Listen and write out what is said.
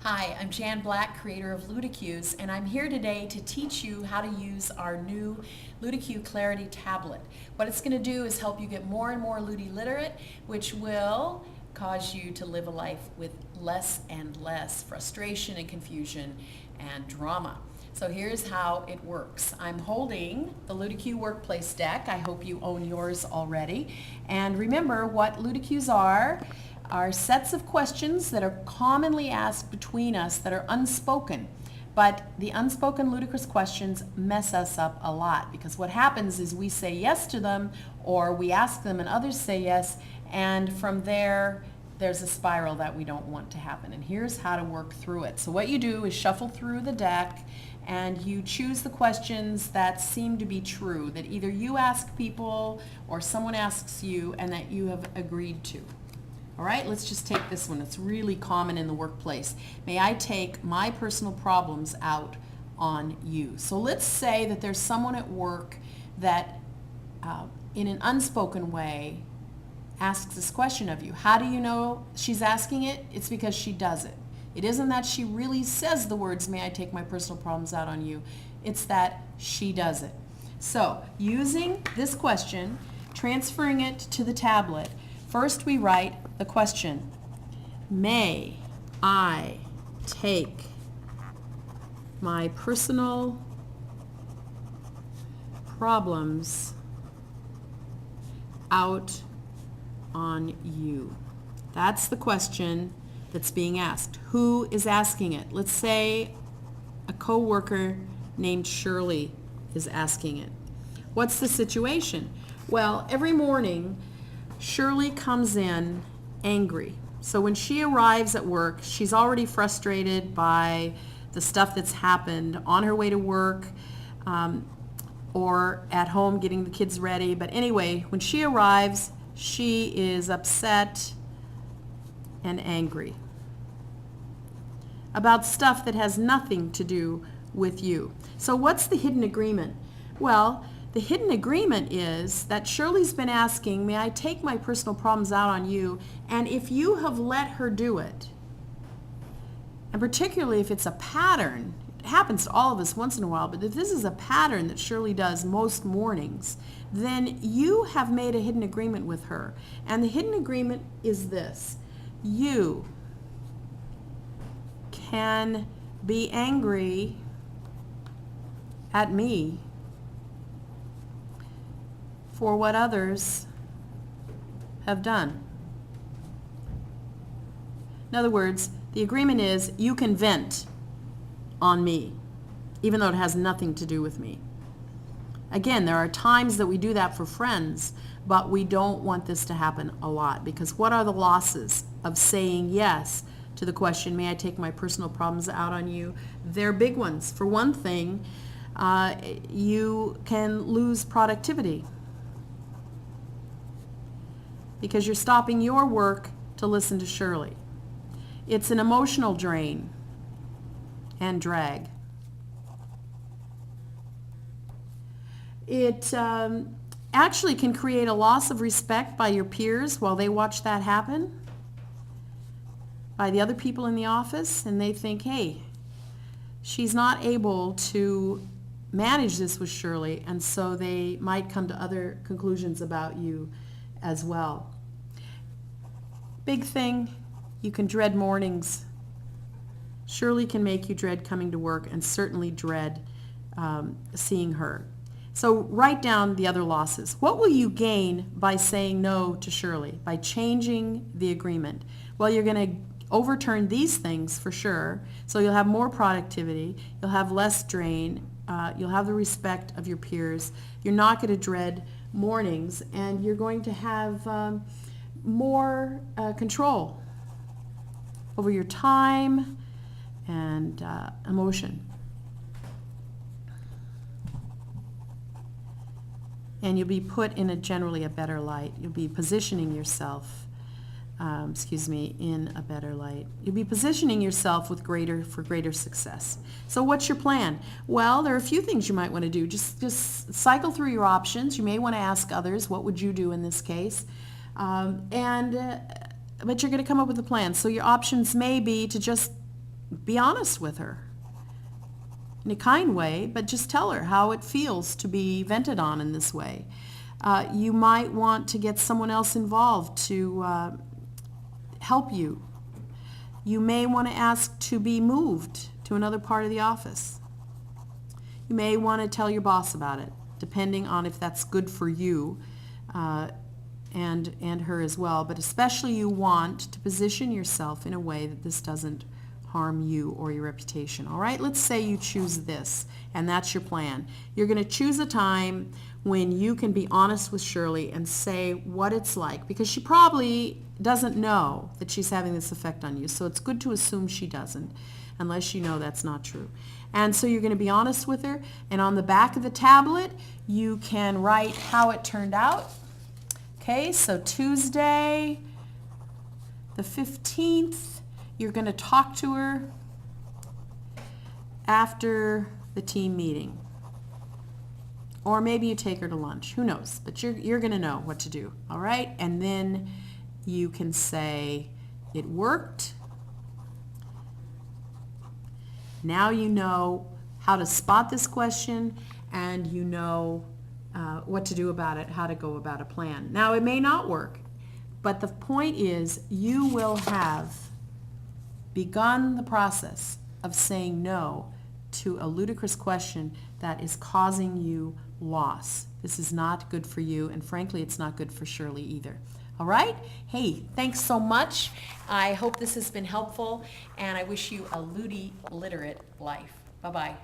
Hi, I'm Jan Black, creator of Ludi-Qs, and I'm here today to teach you how to use our new Ludi-Q Clarity Tablet. What it's going to do is help you get more and more Ludi literate, which will cause you to live a life with less and less frustration and confusion and drama. So here's how it works. I'm holding the Ludi-Q Workplace deck. I hope you own yours already. And remember what Ludi-Qs are sets of questions that are commonly asked between us that are unspoken. But the unspoken ludicrous questions mess us up a lot because what happens is we say yes to them or we ask them and others say yes, and from there's a spiral that we don't want to happen. And here's how to work through it. So what you do is shuffle through the deck and you choose the questions that seem to be true, that either you ask people or someone asks you and that you have agreed to. All right, let's just take this one. It's really common in the workplace. May I take my personal problems out on you? So let's say that there's someone at work that in an unspoken way asks this question of you. How do you know she's asking it? It's because she does it. It isn't that she really says the words, may I take my personal problems out on you? It's that she does it. So using this question, transferring it to the tablet, first we write the question, may I take my personal problems out on you? That's the question that's being asked. Who is asking it? Let's say a coworker named Shirley is asking it. What's the situation? Well, every morning Shirley comes in angry. So when she arrives at work, she's already frustrated by the stuff that's happened on her way to work or at home getting the kids ready. But anyway, when she arrives, she is upset and angry about stuff that has nothing to do with you. So what's the hidden agreement? Well, the hidden agreement is that Shirley's been asking, may I take my personal problems out on you? And if you have let her do it, and particularly if it's a pattern, it happens to all of us once in a while, but if this is a pattern that Shirley does most mornings, then you have made a hidden agreement with her. And the hidden agreement is this: you can be angry at me for what others have done. In other words, the agreement is you can vent on me, even though it has nothing to do with me. Again, there are times that we do that for friends, but we don't want this to happen a lot, because what are the losses of saying yes to the question, may I take my personal problems out on you? They're big ones. For one thing, you can lose productivity because you're stopping your work to listen to Shirley. It's an emotional drain and drag. It actually can create a loss of respect by your peers while they watch that happen, by the other people in the office, and they think, hey, she's not able to manage this with Shirley, and so they might come to other conclusions about you as well. Big thing, you can dread mornings. Shirley can make you dread coming to work and certainly dread seeing her. So write down the other losses. What will you gain by saying no to Shirley, by changing the agreement? Well, you're going to overturn these things for sure. So you'll have more productivity, you'll have less drain, you'll have the respect of your peers, you're not going to dread mornings, and you're going to have more control over your time and emotion. And you'll be put in generally a better light. You'll be positioning yourself, in a better light. You'll be positioning yourself for greater success. So what's your plan? Well, there are a few things you might want to do. Just cycle through your options. You may want to ask others, what would you do in this case? But you're going to come up with a plan. So your options may be to just be honest with her in a kind way, but just tell her how it feels to be vented on in this way. You might want to get someone else involved to help you. You may want to ask to be moved to another part of the office. You may want to tell your boss about it, depending on if that's good for you and her as well. But especially you want to position yourself in a way that this doesn't harm you or your reputation. All right, let's say you choose this, and that's your plan. You're going to choose a time when you can be honest with Shirley and say what it's like, because she probably doesn't know that she's having this effect on you, so it's good to assume she doesn't, unless you know that's not true. And so you're going to be honest with her, and on the back of the tablet you can write how it turned out. Okay, so Tuesday the 15th, you're going to talk to her after the team meeting. Or maybe you take her to lunch. Who knows? But you're going to know what to do. All right? And then you can say, it worked. Now you know how to spot this question, and you know what to do about it, how to go about a plan. Now, it may not work, but the point is you will have begun the process of saying no to a ludicrous question that is causing you loss. This is not good for you, and frankly, it's not good for Shirley either. All right? Hey, thanks so much. I hope this has been helpful, and I wish you a Ludi literate life. Bye-bye.